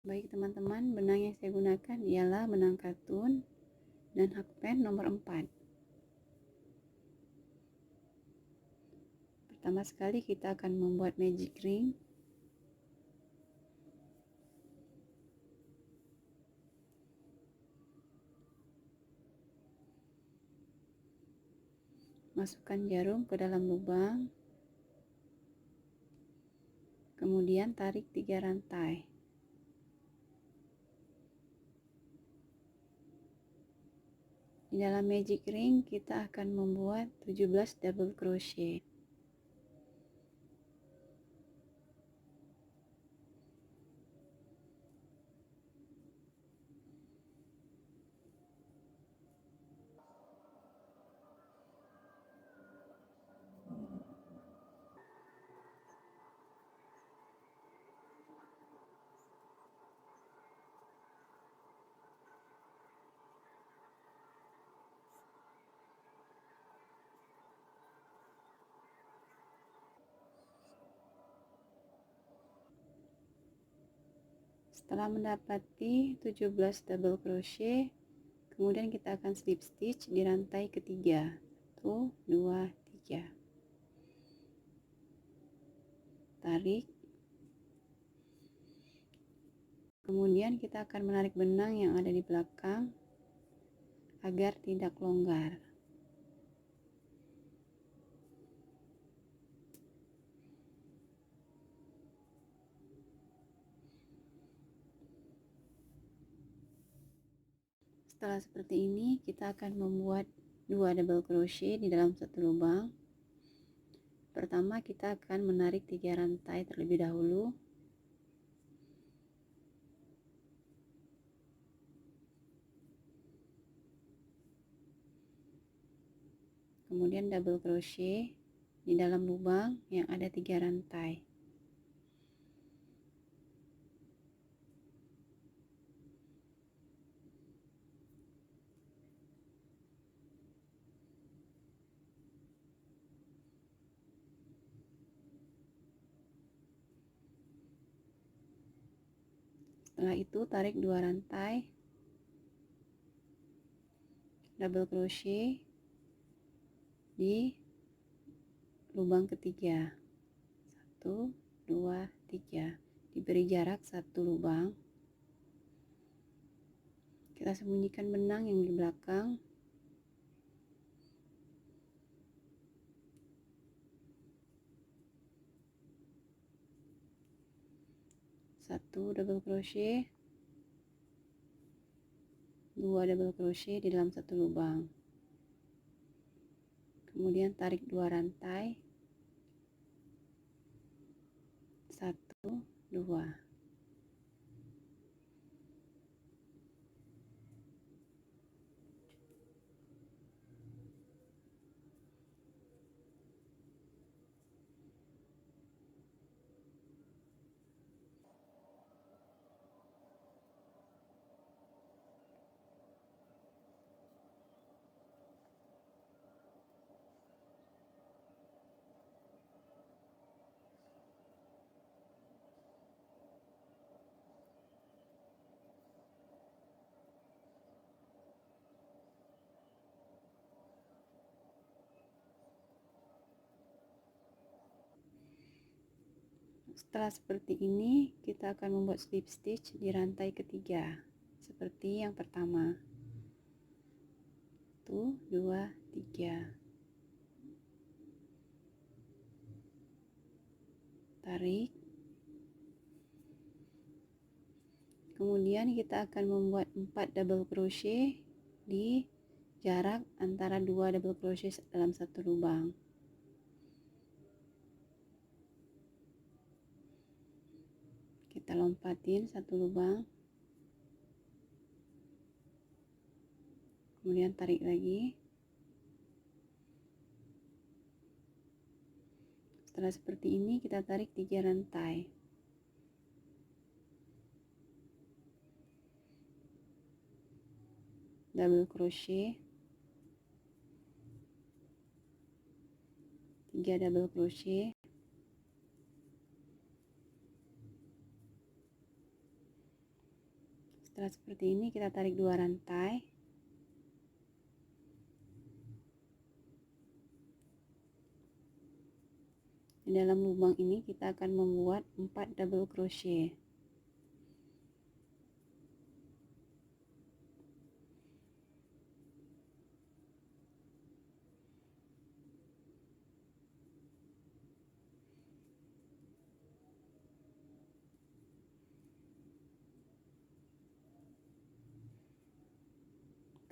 Baik teman-teman, benang yang saya gunakan ialah benang katun dan hakpen nomor 4. Pertama sekali kita akan membuat magic ring. Masukkan jarum ke dalam lubang, kemudian tarik 3 rantai. Di dalam magic ring kita akan membuat 17 double crochet. Setelah mendapati 17 double crochet, kemudian kita akan slip stitch di rantai ketiga. 1, 2, 3. Tarik. Kemudian kita akan menarik benang yang ada di belakang agar tidak longgar. Setelah seperti ini, kita akan membuat 2 double crochet di dalam satu lubang. Pertama, kita akan menarik 3 rantai terlebih dahulu. Kemudian double crochet di dalam lubang yang ada 3 rantai. Setelah itu tarik 2 rantai, double crochet di lubang ketiga. 1, 2, 3. Diberi jarak 1 lubang. Kita sembunyikan benang yang di belakang. Satu double crochet, 2 double crochet di dalam satu lubang, kemudian tarik 2 rantai, 1, 2. Setelah seperti ini, kita akan membuat slip stitch di rantai ketiga seperti yang pertama. 1, 2, 3. Tarik. Kemudian kita akan membuat 4 double crochet di jarak antara 2 double crochet dalam satu lubang. Kita lompatin satu lubang, kemudian tarik lagi. Setelah seperti ini, kita tarik 3 rantai. Double crochet, 3 double crochet, Setelah seperti ini kita tarik 2 rantai. Di dalam lubang ini kita akan membuat 4 double crochet.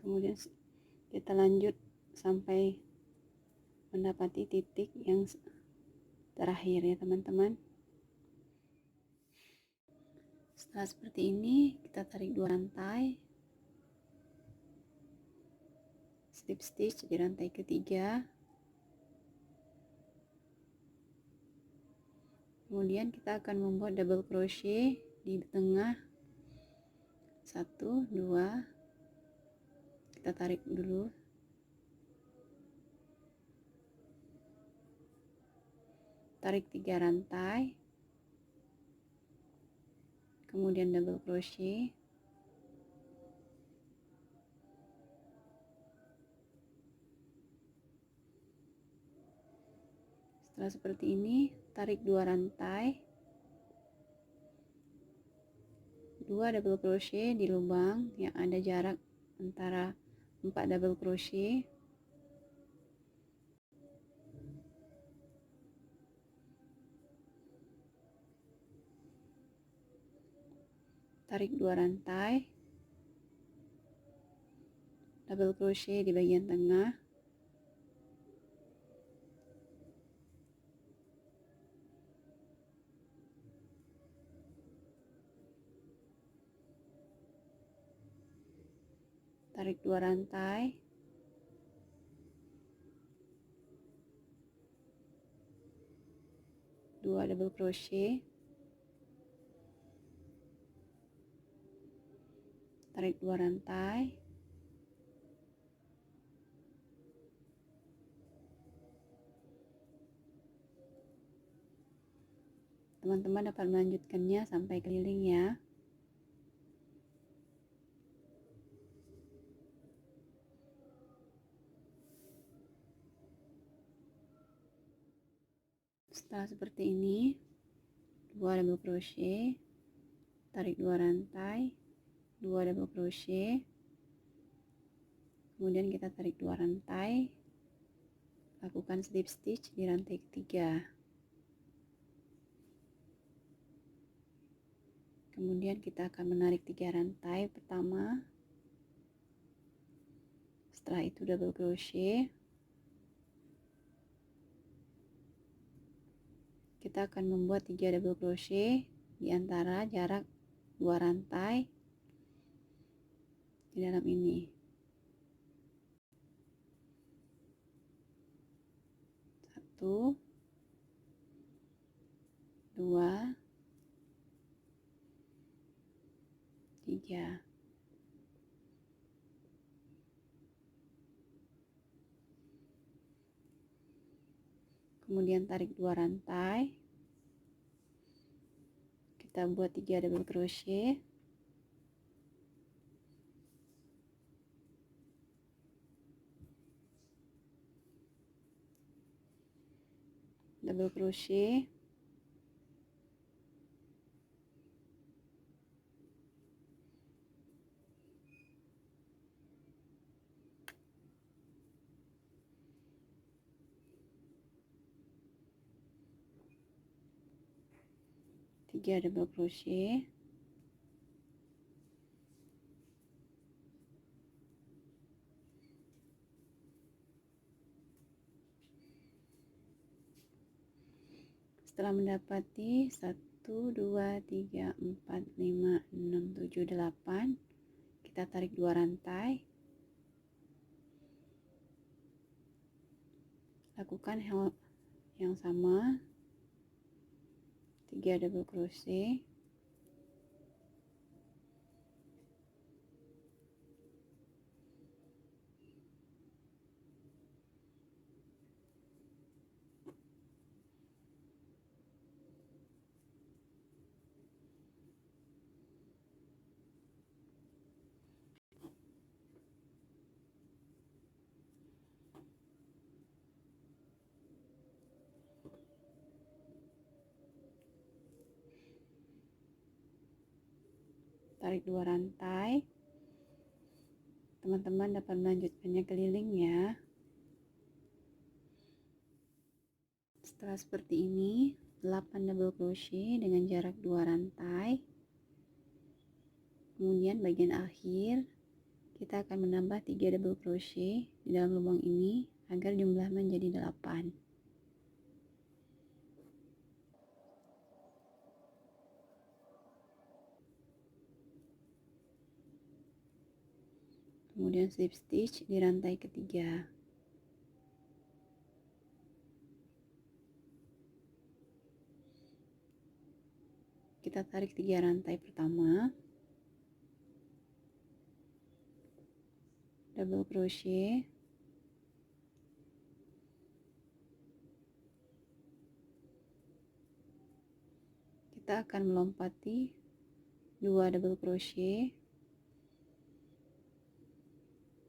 Kemudian kita lanjut sampai mendapati titik yang terakhir ya teman-teman. Setelah seperti ini kita tarik 2 rantai, slip stitch di rantai ketiga, kemudian kita akan membuat double crochet di tengah. 1, 2, kita tarik dulu, tarik 3 rantai, kemudian double crochet, setelah seperti ini tarik 2 rantai, 2 double crochet di lubang yang ada jarak antara 4 double crochet, tarik 2 rantai, double crochet di bagian tengah, tarik 2 rantai, dua double crochet, tarik 2 rantai, teman-teman dapat melanjutkannya sampai keliling ya. Setelah seperti ini, 2 double crochet, tarik 2 rantai, 2 double crochet, kemudian kita tarik 2 rantai, lakukan slip stitch di rantai ketiga, kemudian kita akan menarik 3 rantai pertama, setelah itu double crochet, kita akan membuat 3 double crochet di antara jarak 2 rantai di dalam ini. 1, 2, 3. Kemudian tarik 2 rantai, kita buat 3 double crochet, double crochet, tiga double crochet, setelah mendapati 1, 2, 3, 4, 5, 6, 7, 8, kita tarik 2 rantai, lakukan hal yang sama, 3 double crochet, tarik 2 rantai. Teman-teman dapat melanjutkannya keliling ya. Setelah seperti ini, 8 double crochet dengan jarak 2 rantai. Kemudian bagian akhir kita akan menambah 3 double crochet di dalam lubang ini agar jumlah menjadi 8. Kemudian slip stitch di rantai ketiga. Kita tarik 3 rantai pertama, double crochet, kita akan melompati 2 double crochet,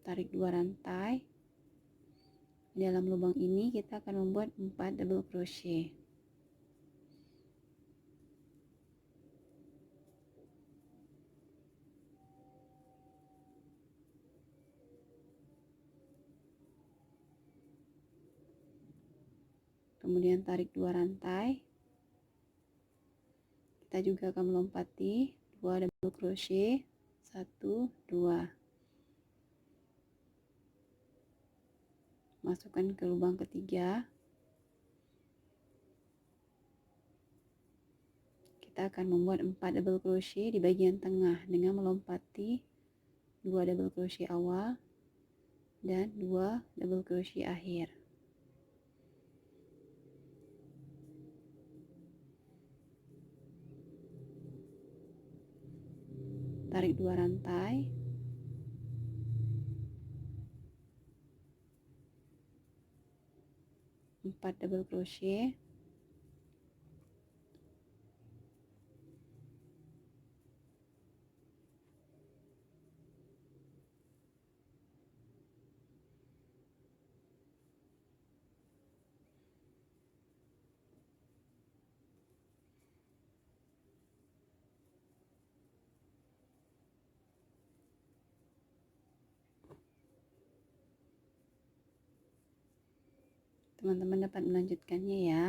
tarik 2 rantai. Di dalam lubang ini kita akan membuat 4 double crochet. Kemudian tarik 2 rantai. Kita juga akan melompati 2 double crochet, 1 2. Masukkan ke lubang ketiga. Kita akan membuat 4 double crochet di bagian tengah dengan melompati 2 double crochet awal dan 2 double crochet akhir. Tarik 2 rantai. Empat double crochet, teman-teman dapat melanjutkannya ya.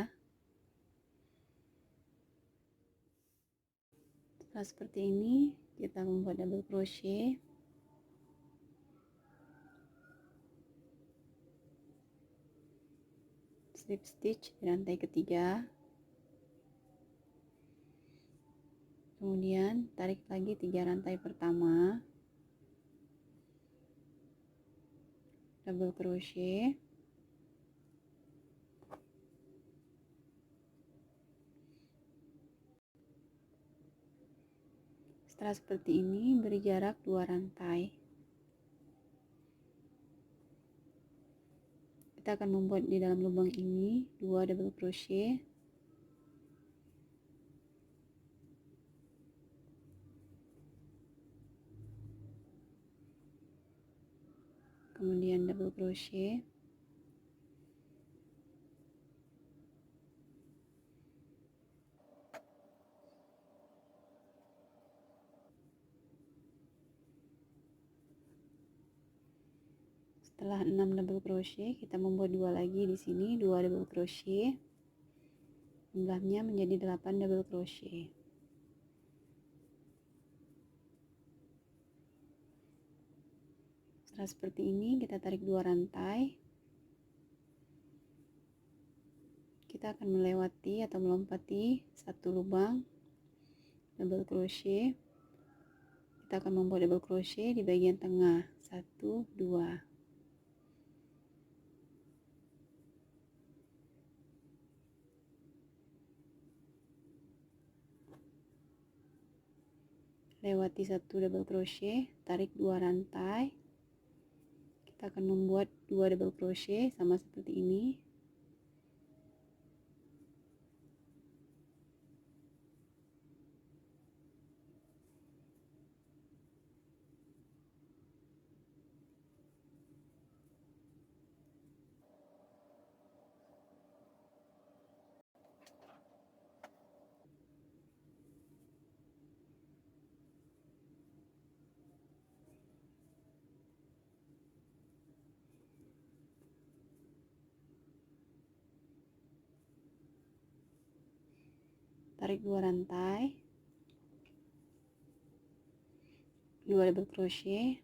Setelah seperti ini, kita membuat double crochet, slip stitch di rantai ketiga, kemudian tarik lagi 3 rantai pertama, double crochet, setelah seperti ini beri jarak 2 rantai. Kita akan membuat di dalam lubang ini 2 double crochet, kemudian double crochet, setelah 6 double crochet kita membuat 2 lagi di sini, 2 double crochet, jumlahnya menjadi 8 double crochet. Setelah seperti ini kita tarik 2 rantai. Kita akan melewati atau melompati satu lubang double crochet. Kita akan membuat double crochet di bagian tengah, 1 2. Lewati satu double crochet, tarik 2 rantai. Kita akan membuat 2 double crochet sama seperti ini. tarik 2 rantai, 2 double crochet,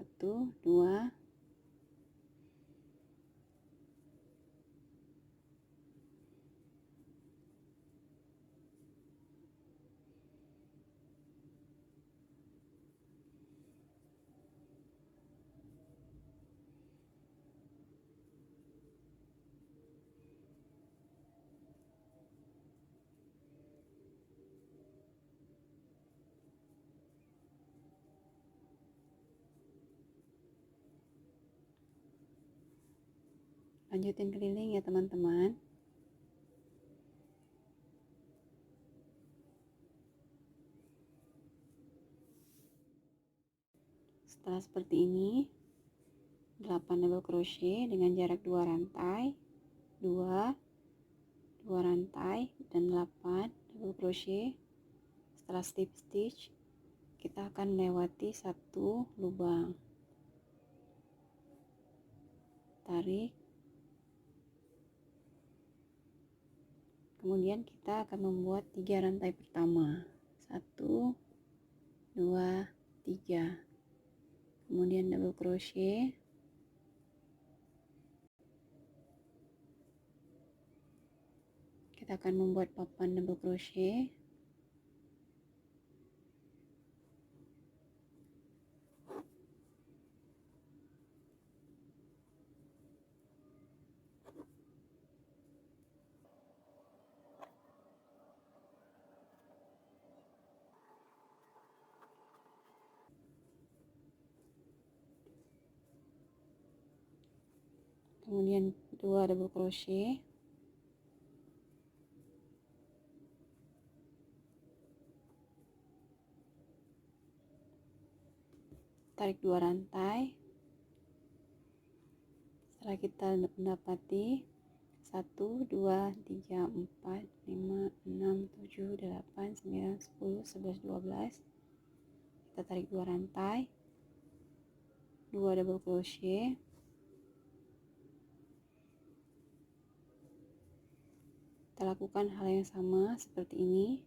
1 2, lanjutin keliling ya teman-teman. Setelah seperti ini, 8 double crochet dengan jarak 2 rantai, 2 rantai, dan 8 double crochet. Setelah slip stitch, kita akan melewati satu lubang, tarik, kemudian kita akan membuat 3 rantai pertama, 1 2 3, kemudian double crochet, kita akan membuat papan double crochet, kemudian 2 double crochet, tarik 2 rantai. Setelah kita mendapati 1 2 3 4 5 6 7 8 9 10 11 12, kita tarik 2 rantai, 2 double crochet, kita lakukan hal yang sama seperti ini.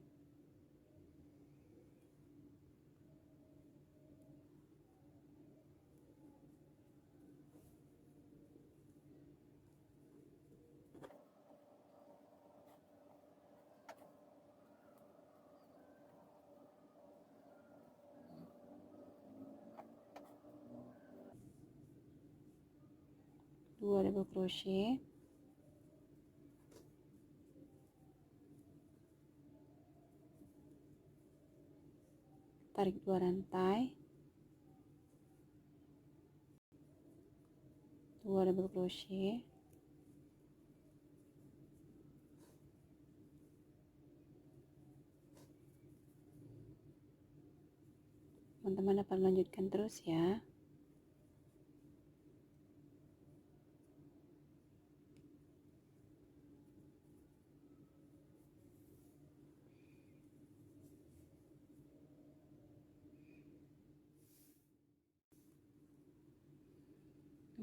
Dua double crochet, tarik 2 rantai, 2 double crochet, teman-teman dapat melanjutkan terus ya.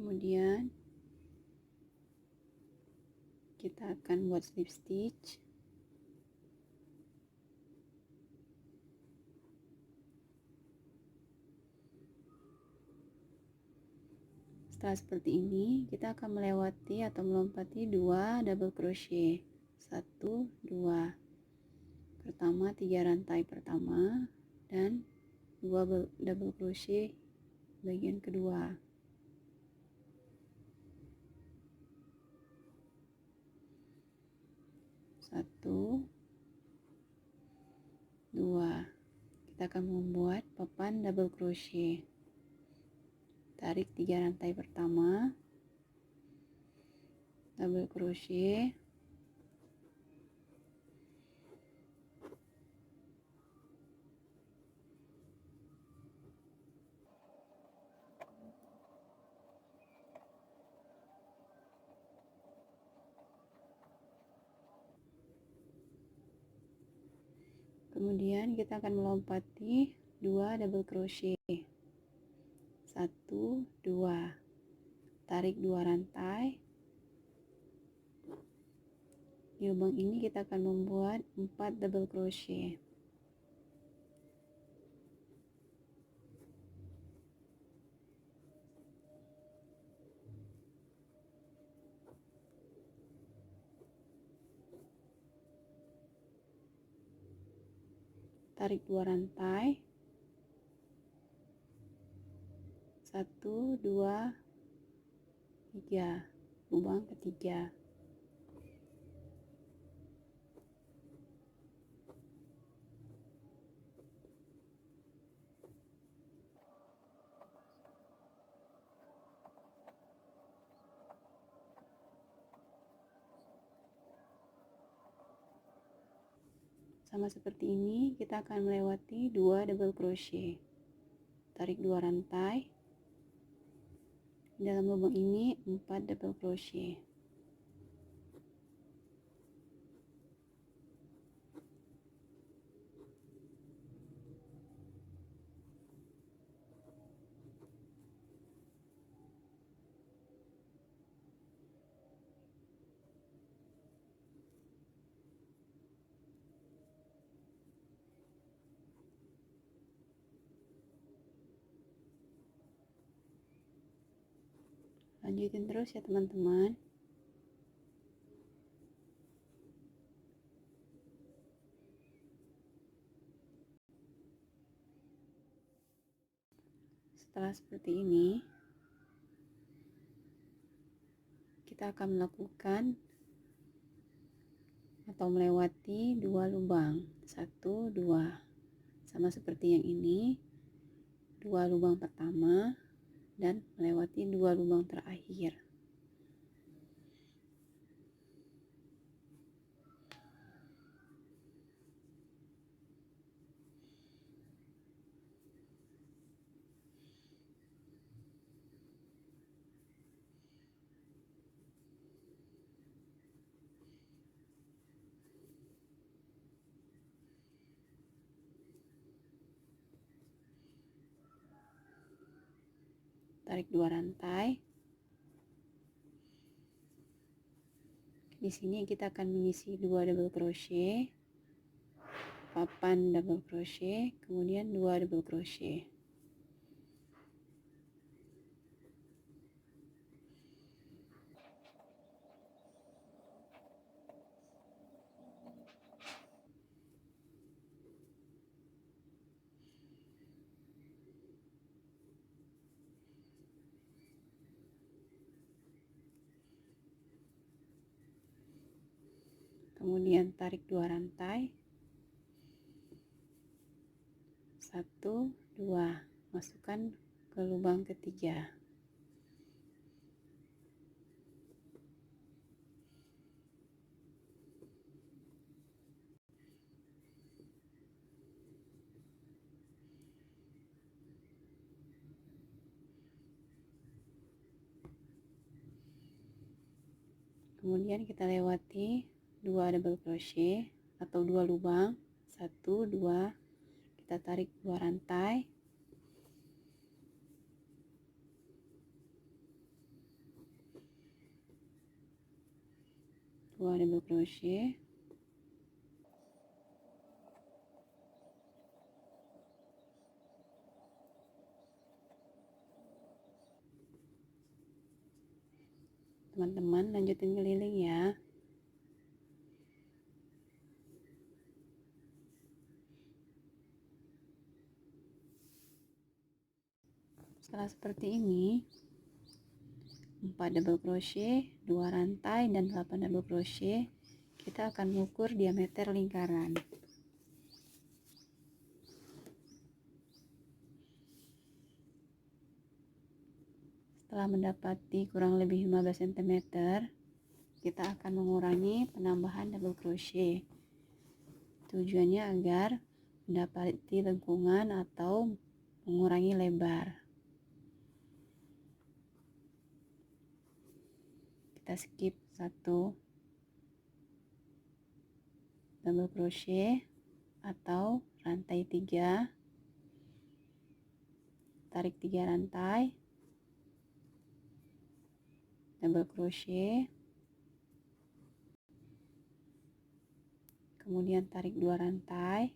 Kemudian kita akan buat slip stitch. Setelah seperti ini, kita akan melewati atau melompati 2 double crochet, 1 2, pertama 3 rantai pertama dan 2 double crochet bagian kedua. Satu, dua, kita akan membuat papan double crochet. Tarik 3 rantai pertama, double crochet, kemudian kita akan melompati 2 double crochet, 1 2, tarik 2 rantai, Di lubang ini kita akan membuat 4 double crochet. Tarik 2 rantai, 1 2 3, lubang ketiga. Sama seperti ini, kita akan melewati 2 double crochet. Tarik 2 rantai. Dalam lubang ini 4 double crochet. Lanjutin terus ya teman-teman. Setelah seperti ini, kita akan melakukan atau melewati 2 lubang, 1 2, sama seperti yang ini, 2 lubang pertama dan melewati 2 lubang terakhir. Tarik 2 rantai. Di sini kita akan mengisi 2 double crochet, papan double crochet, kemudian 2 double crochet. Kemudian tarik 2 rantai, 1 2, masukkan ke lubang ketiga. Kemudian kita lewati 2 double crochet atau 2 lubang, 1 2, kita tarik 2 rantai, 2 double crochet, teman-teman lanjutin keliling ya. Setelah seperti ini, 4 double crochet, 2 rantai dan 8 double crochet, kita akan mengukur diameter lingkaran. Setelah mendapati kurang lebih 15 cm, kita akan mengurangi penambahan double crochet. Tujuannya agar mendapati lengkungan atau mengurangi lebar. Kita skip 1 double crochet atau rantai 3, tarik 3 rantai, double crochet, kemudian tarik 2 rantai.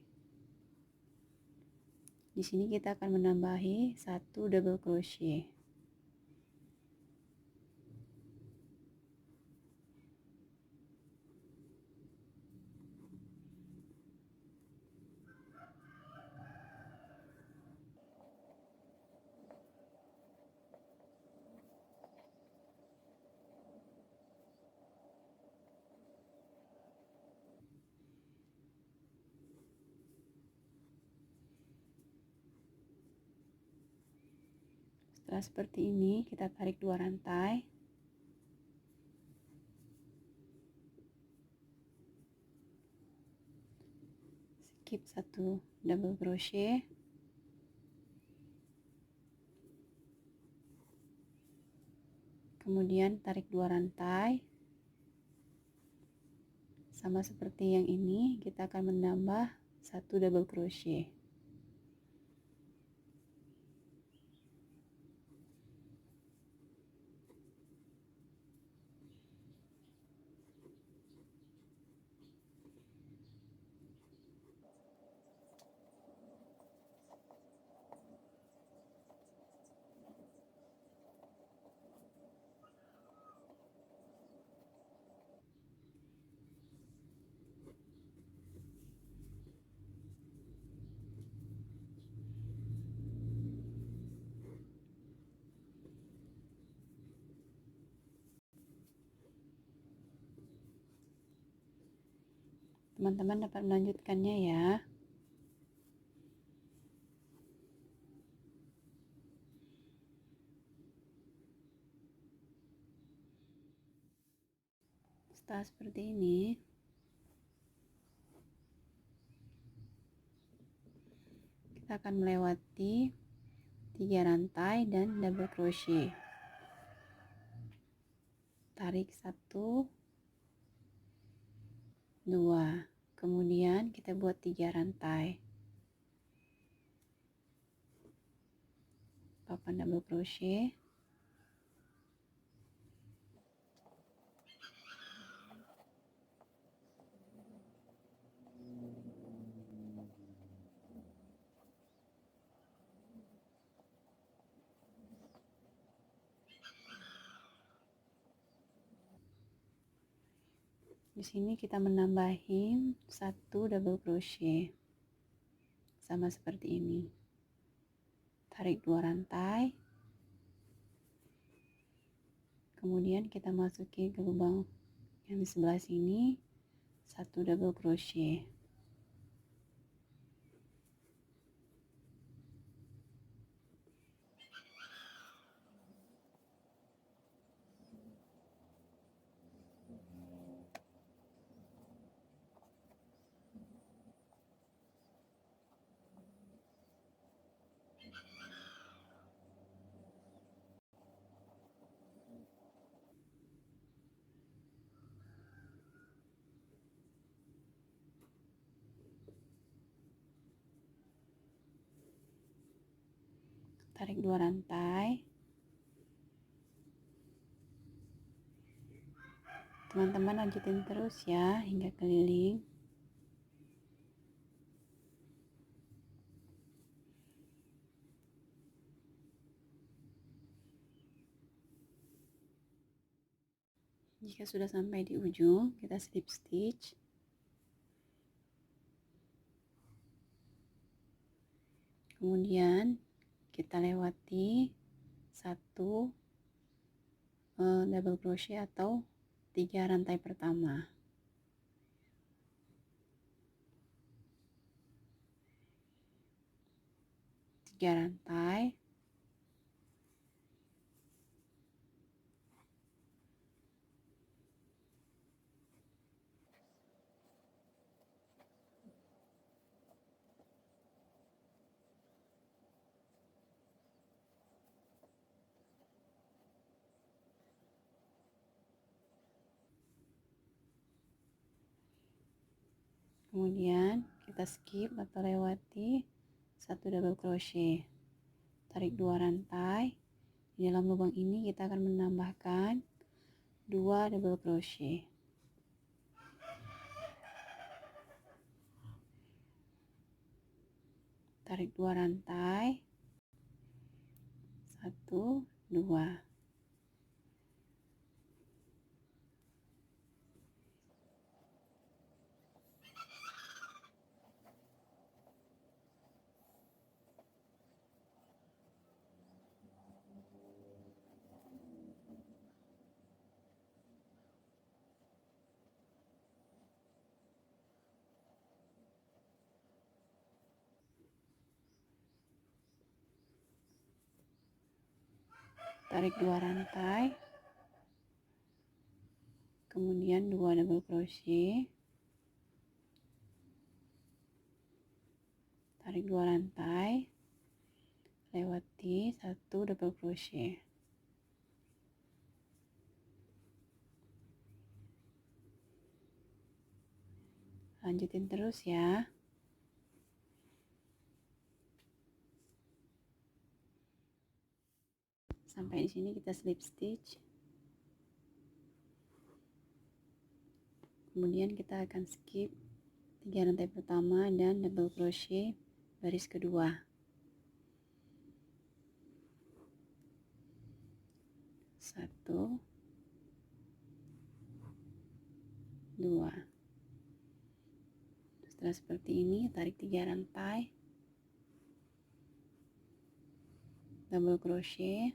Di sini kita akan menambahi 1 double crochet. Setelah seperti ini, kita tarik 2 rantai. Skip 1 double crochet. Kemudian tarik 2 rantai. Sama seperti yang ini, kita akan menambah 1 double crochet. Teman-teman dapat melanjutkannya ya. Setelah seperti ini, kita akan melewati 3 rantai dan double crochet. Tarik 1, 2, kemudian kita buat 3 rantai. Papan double crochet. Di sini kita menambahin 1 double crochet. Sama seperti ini. Tarik 2 rantai. Kemudian kita masuki ke lubang yang di sebelah sini 1 double crochet. Tarik 2 rantai. Teman-teman lanjutin terus ya hingga keliling. Jika sudah sampai di ujung, kita slip stitch. Kemudian kita lewati 1 double crochet atau 3 rantai pertama. Tiga rantai. Kemudian kita skip atau lewati 1 double crochet. Tarik 2 rantai. Di dalam lubang ini kita akan menambahkan 2 double crochet. tarik 2 rantai, 1, 2. Tarik 2 rantai, kemudian 2 double crochet, tarik 2 rantai, lewati 1 double crochet. Lanjutin terus ya. Sampai di sini kita slip stitch. Kemudian kita akan skip 3 rantai pertama dan double crochet baris kedua. 1, 2. Setelah seperti ini, tarik 3 rantai, double crochet,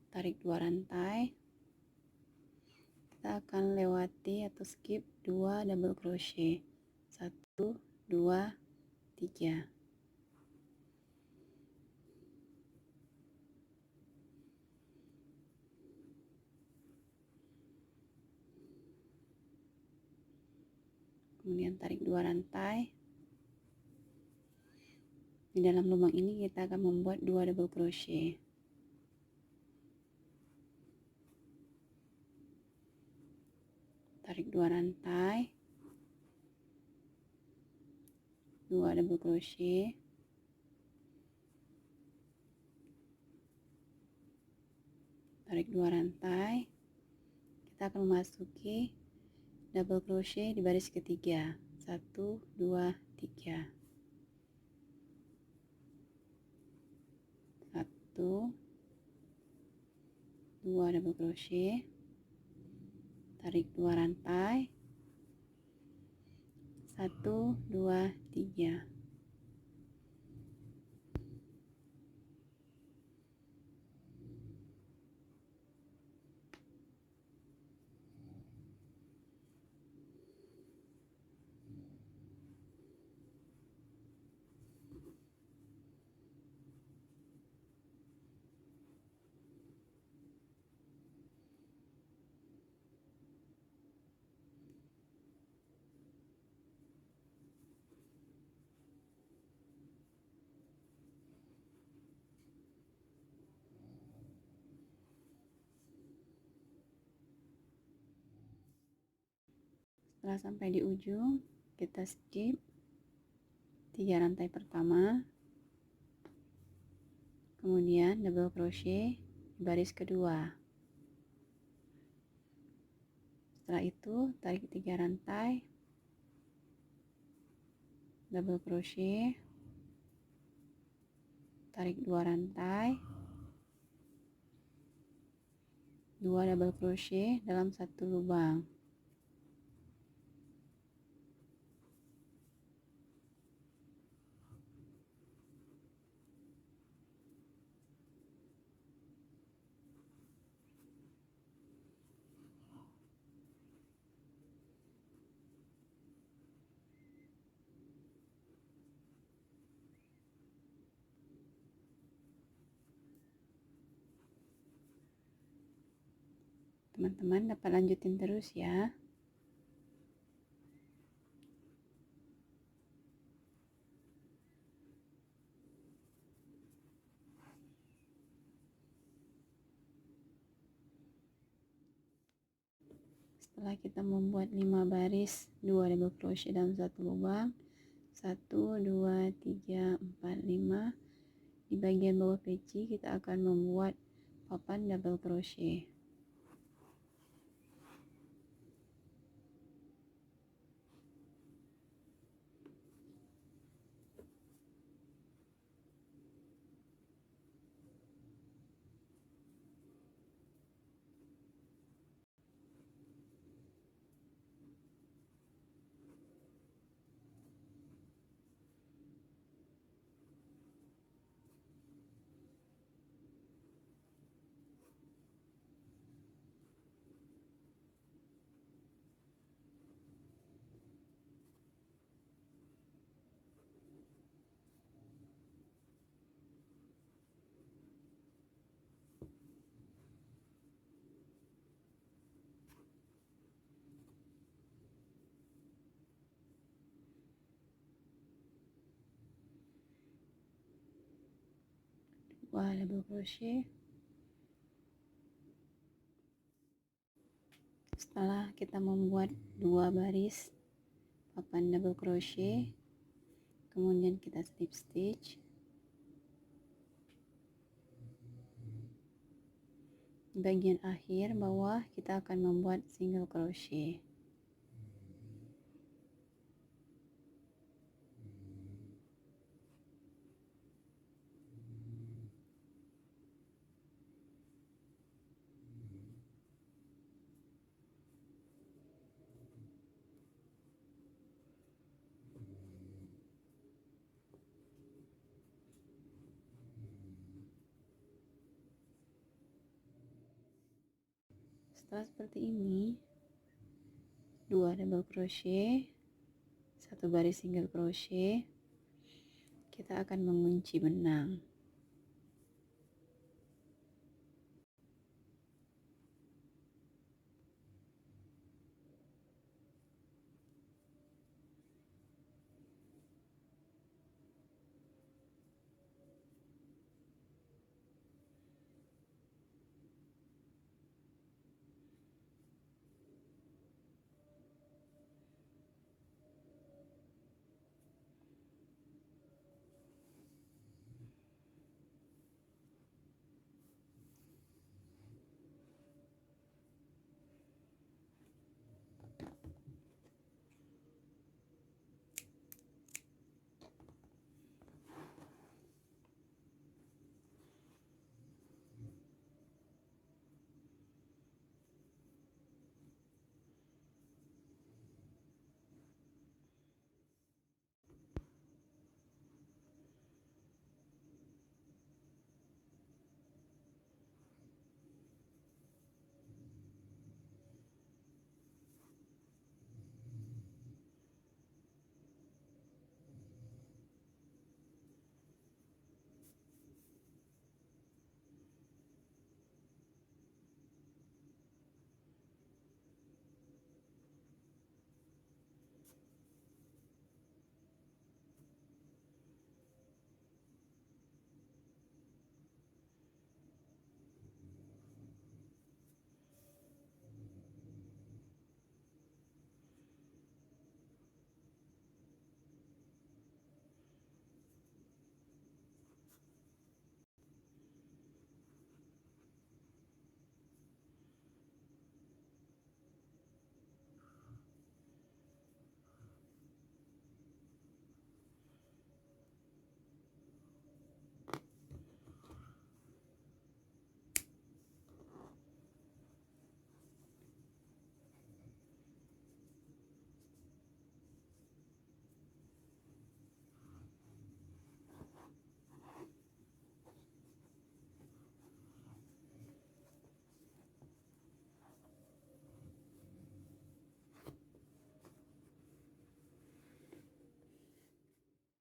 tarik 2 rantai, kita akan lewati atau skip 2 double crochet, 1, 2, 3. Kemudian tarik 2 rantai. Di dalam lubang ini kita akan membuat 2 double crochet. Tarik 2 rantai, 2 double crochet, tarik 2 rantai, kita akan memasuki double crochet di baris ketiga. 1, 2, 3. 1, 2 double crochet, tarik 2 rantai, 1, 2, 3. Setelah sampai di ujung, kita skip 3 rantai pertama, kemudian double crochet di baris kedua. Setelah itu tarik 3 rantai, double crochet, tarik 2 rantai, 2 double crochet dalam satu lubang. Teman-teman dapat lanjutin terus ya. Setelah kita membuat 5 baris 2 double crochet dalam satu lubang, 1, 2, 3, 4, 5, di bagian bawah peci kita akan membuat papan double crochet. 2 double crochet. Setelah kita membuat 2 baris papan double crochet, kemudian kita slip stitch. Di bagian akhir bawah kita akan membuat single crochet. Setelah seperti ini, 2 double crochet, 1 baris single crochet, kita akan mengunci benang.